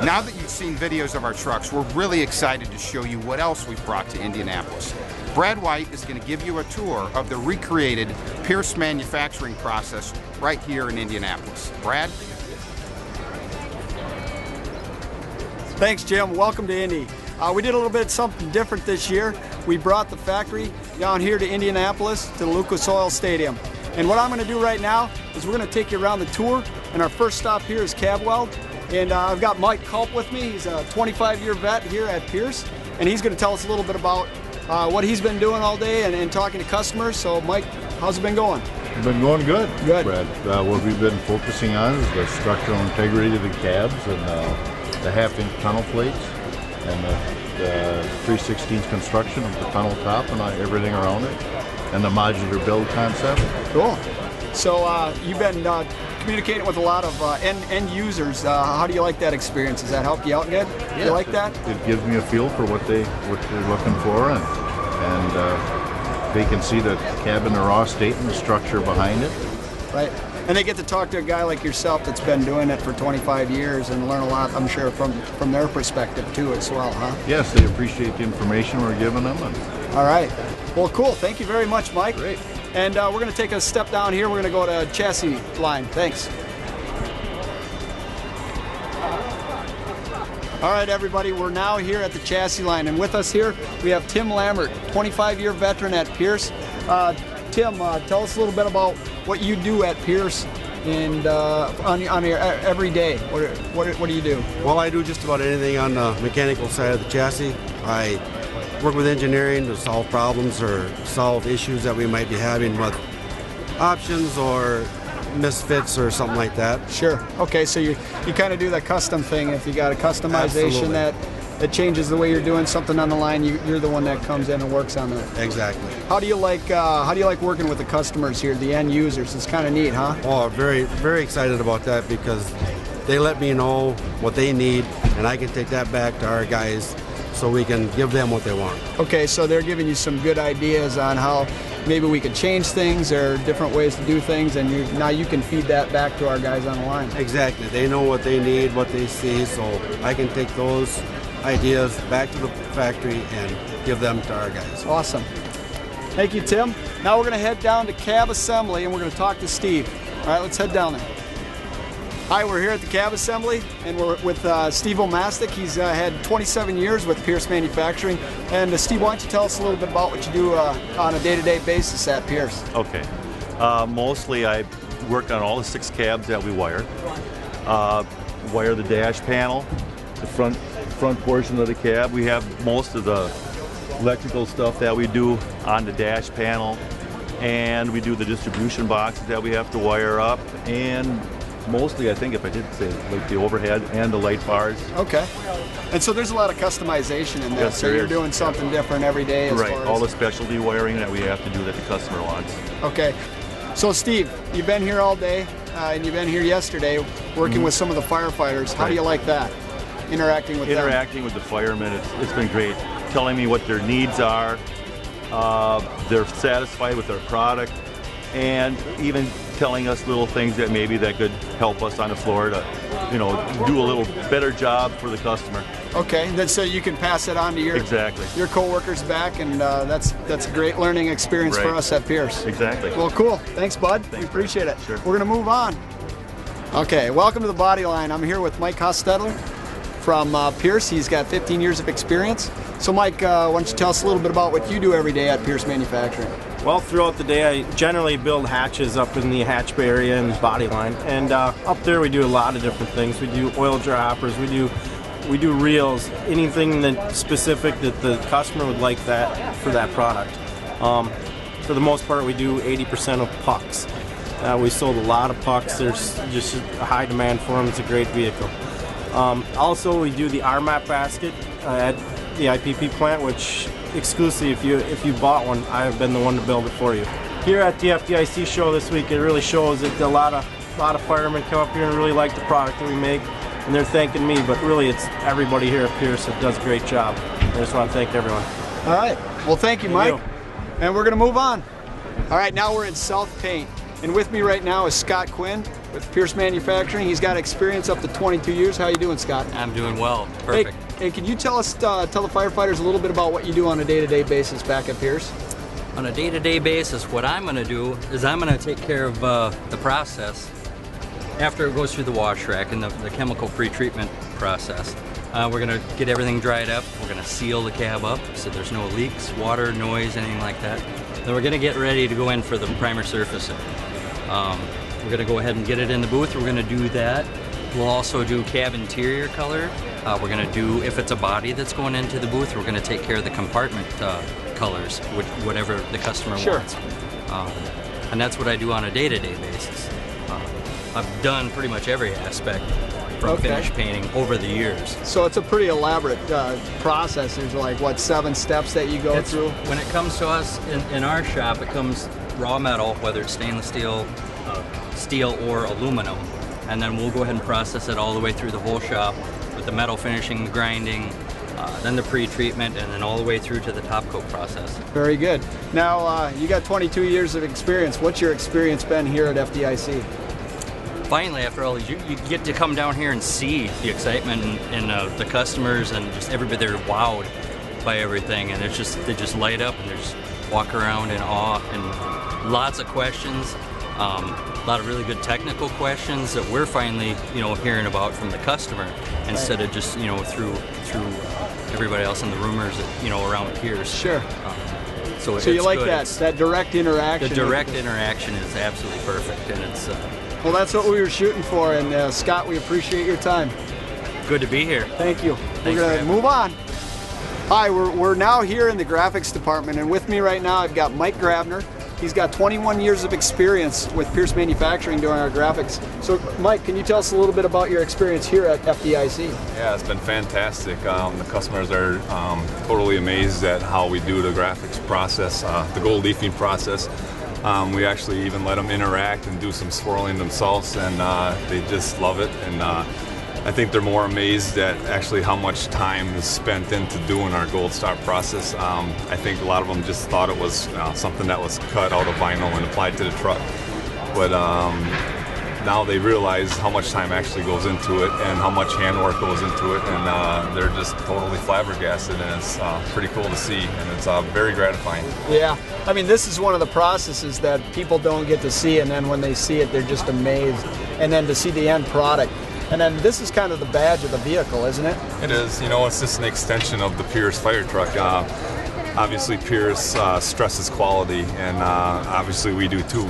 Now that you've seen videos of our trucks, we're really excited to show you what else we've brought to Indianapolis. Brad White is going to give you a tour of the recreated Pierce manufacturing process right here in Indianapolis. Brad? Thanks, Jim. Welcome to Indy. We did a little bit something different this year. We brought the factory down here to Indianapolis to the Lucas Oil Stadium. And what I'm going to do right now is we're going to take you around the tour. And our first stop here is Cabwell. And I've got Mike Culp with me. He's a 25-year vet here at Pierce. And he's going to tell us a little bit about what he's been doing all day and talking to customers. So Mike, how's it been going? It's been going good, Brad. What we've been focusing on is the structural integrity of the cabs and the half-inch tunnel plates and the 3/16 construction of the tunnel top and everything around it, and the modular build concept. Cool. So you've been communicating with a lot of end users. How do you like that experience? Does that help you out good? Yes, you like that? It gives me a feel for what they're looking for, and they can see the cab in the raw state and the structure behind it. Right. And they get to talk to a guy like yourself that's been doing it for 25 years and learn a lot, I'm sure, from their perspective too as well, huh? Yes, they appreciate the information we're giving them. All right. Well, cool. Thank you very much, Mike. Great. And we're going to take a step down here. We're going to go to chassis line. Thanks. All right, everybody. We're now here at the chassis line. And with us here, we have Tim Lambert, 25-year veteran at Pierce. Tim, tell us a little bit about what you do at Pierce and on your every day. What do you do? Well, I do just about anything on the mechanical side of the chassis. I work with engineering to solve problems or solve issues that we might be having with options or misfits or something like that. Sure. Okay, so you kind of do the custom thing. If you got a customization that changes the way you're doing something on the line, you're the one that comes in and works on that. Exactly. How do you like working with the customers here, the end users? It's kind of neat, huh? Oh, very, very excited about that because they let me know what they need, and I can take that back to our guys so we can give them what they want. Okay, so they're giving you some good ideas on how maybe we could change things or different ways to do things, and now you can feed that back to our guys on the line. Exactly. They know what they need, what they see, so I can take those ideas back to the factory and give them to our guys. Awesome. Thank you, Tim. Now we're going to head down to Cab Assembly and we're going to talk to Steve. All right, let's head down there. Hi, we're here at the Cab Assembly and we're with Steve Omastic. He's had 27 years with Pierce Manufacturing. And Steve, why don't you tell us a little bit about what you do on a day-to-day basis at Pierce? Okay. Mostly I work on all the 6 cabs that we wire. Wire the dash panel, the front portion of the cab. We have most of the electrical stuff that we do on the dash panel, and we do the distribution boxes that we have to wire up, and mostly, I think if I did say, like the overhead and the light bars. Okay. And so there's a lot of customization in that. Yes, so you're doing something different every day as right, far as all the specialty wiring that we have to do that the customer wants. Okay. So Steve, you've been here all day, and you've been here yesterday working with some of the firefighters. How do you like that? Interacting with the firemen, it's been great. Telling me what their needs are, they're satisfied with our product, and even telling us little things that maybe that could help us on the floor to, do a little better job for the customer. Okay, then so you can pass it on to your co-workers back, and that's a great learning experience for us at Pierce. Exactly. Well, cool. Thanks, bud. Thanks, we appreciate it. Sure. We're going to move on. Okay, welcome to the Bodyline. I'm here with Mike Hostetler from Pierce. He's got 15 years of experience. So Mike, why don't you tell us a little bit about what you do every day at Pierce Manufacturing? Well, throughout the day I generally build hatches up in the hatch bay area and Bodyline, and up there we do a lot of different things. We do oil droppers, we do reels, anything that specific that the customer would like that for that product. For the most part we do 80% of pucks. We sold a lot of pucks. There's just a high demand for them. It's a great vehicle. Also, we do the RMAP basket at the IPP plant, which exclusively, if you bought one, I have been the one to build it for you. Here at the FDIC show this week, it really shows that a lot of firemen come up here and really like the product that we make, and they're thanking me. But really, it's everybody here at Pierce that does a great job. I just want to thank everyone. All right. Well, thank you, Mike. And we're going to move on. All right, now we're in South Paint. And with me right now is Scott Quinn. with Pierce Manufacturing. He's got experience up to 22 years. How you doing, Scott? I'm doing well. Perfect. Hey, can you tell us, tell the firefighters a little bit about what you do on a day-to-day basis back at Pierce? On a day-to-day basis, what I'm going to do is I'm going to take care of the process after it goes through the wash rack and the chemical pre-treatment process. We're going to get everything dried up. We're going to seal the cab up so there's no leaks, water, noise, anything like that. Then we're going to get ready to go in for the primer surfacing. We're going to go ahead and get it in the booth. We're going to do that. We'll also do cab interior color. We're going to do, if it's a body that's going into the booth, we're going to take care of the compartment colors, whatever the customer wants. And that's what I do on a day-to-day basis. I've done pretty much every aspect from finish painting over the years. So it's a pretty elaborate process. There's like, what, 7 steps that you go through? When it comes to us in our shop, it comes raw metal, whether it's stainless steel, steel or aluminum, and then we'll go ahead and process it all the way through the whole shop with the metal finishing, the grinding, then the pre-treatment, and then all the way through to the top coat process. Very good. Now, you got 22 years of experience. What's your experience been here at FDIC? Finally, after all these, you get to come down here and see the excitement and the customers and just everybody. They're wowed by everything, and it's just they just light up and they just walk around in awe, and lots of questions, a lot of really good technical questions that we're finally hearing about from the customer instead of just through everybody else in the rumors that around Pierce. Sure. So you like good. that direct interaction? The direct interaction is absolutely perfect, and it's. Well, that's what we were shooting for, and Scott, we appreciate your time. Good to be here. Thank you. Thanks, we're going to move on. Hi, we're now here in the graphics department, and with me right now I've got Mike Grabner. He's got 21 years of experience with Pierce Manufacturing doing our graphics. So, Mike, can you tell us a little bit about your experience here at FDIC? Yeah, it's been fantastic. The customers are totally amazed at how we do the graphics process, the gold leafing process. We actually even let them interact and do some swirling themselves, and they just love it. And I think they're more amazed at actually how much time is spent into doing our gold star process. I think a lot of them just thought it was something that was cut out of vinyl and applied to the truck. But now they realize how much time actually goes into it and how much handwork goes into it, and they're just totally flabbergasted, and it's pretty cool to see, and it's very gratifying. Yeah, I mean, this is one of the processes that people don't get to see, and then when they see it, they're just amazed, and then to see the end product. And then this is kind of the badge of the vehicle, isn't it? It is. It's just an extension of the Pierce fire truck. Obviously, Pierce stresses quality, and obviously we do too.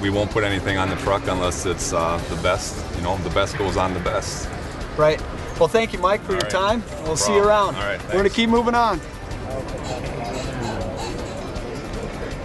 We won't put anything on the truck unless it's the best. The best goes on the best. Right. Well, thank you, Mike, for your time. We'll see you around. All right. We're going to keep moving on.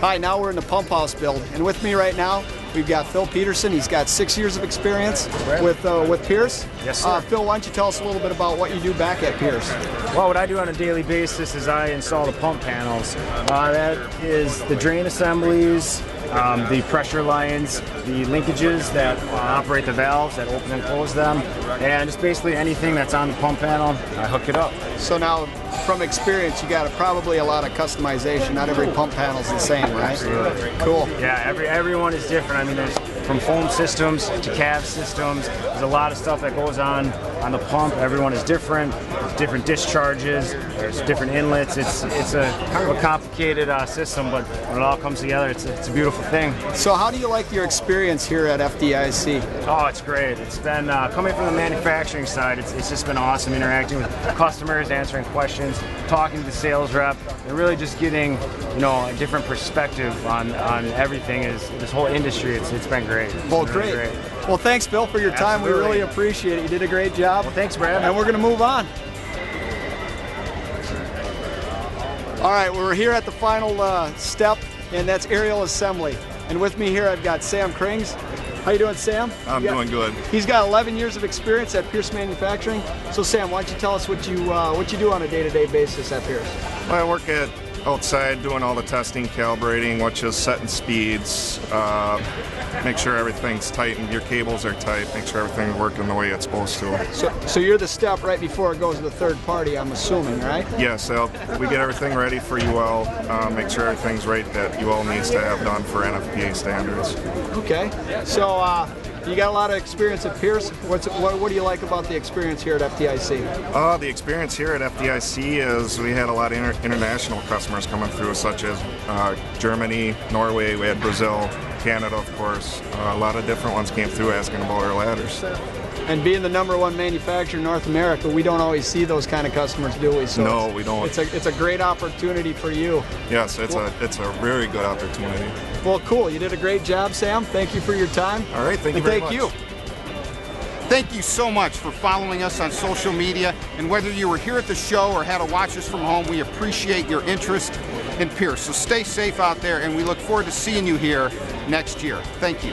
Hi, now we're in the pump house build, and with me right now we've got Phil Peterson. He's got 6 years of experience with Pierce. Yes, sir. Phil, why don't you tell us a little bit about what you do back at Pierce? Well, what I do on a daily basis is I install the pump panels. That is the drain assemblies, the pressure lines, the linkages that operate the valves that open and close them, and just basically anything that's on the pump panel, I hook it up. So now, from experience, you got probably a lot of customization. Not every pump panel is the same, right? Absolutely. Cool. Yeah, everyone is different. I mean, there's from foam systems to cab systems. There's a lot of stuff that goes on the pump. Everyone is different. There's different discharges. There's different inlets. It's a kind of a complicated system, but when it all comes together, it's a beautiful thing. So how do you like your experience here at FDIC? Oh, it's great. It's been coming from the manufacturing side. It's just been awesome interacting with customers, answering questions, talking to the sales rep, and really just getting a different perspective on everything. This whole industry. It's been great. Well, great. Well, thanks, Bill, for your time. Absolutely. We really appreciate it. You did a great job. Well, thanks, Brad. And we're going to move on. All right, we're here at the final step, and that's Ariel Assembly. And with me here, I've got Sam Krings. How you doing, Sam? I'm doing good. He's got 11 years of experience at Pierce Manufacturing. So, Sam, why don't you tell us what you do on a day-to-day basis at Pierce? Well, I work outside doing all the testing, calibrating, setting speeds, make sure everything's tight and your cables are tight, make sure everything's working the way it's supposed to. So you're the step right before it goes to the third party, I'm assuming, right? Yes, we get everything ready for UL, make sure everything's right that UL needs to have done for NFPA standards. Okay, so You got a lot of experience at Pierce. What do you like about the experience here at FDIC? The experience here at FDIC is we had a lot of international customers coming through, such as Germany, Norway, we had Brazil, Canada, of course. A lot of different ones came through asking about our ladders. And being the #1 manufacturer in North America, we don't always see those kind of customers, do we? So no, we don't. It's a great opportunity for you. Yes, it's a very good opportunity. Well, cool. You did a great job, Sam. Thank you for your time. All right, thank you very much. Thank you. Thank you so much for following us on social media, and whether you were here at the show or had to watch us from home, we appreciate your interest in Pierce. So stay safe out there, and we look forward to seeing you here next year. Thank you.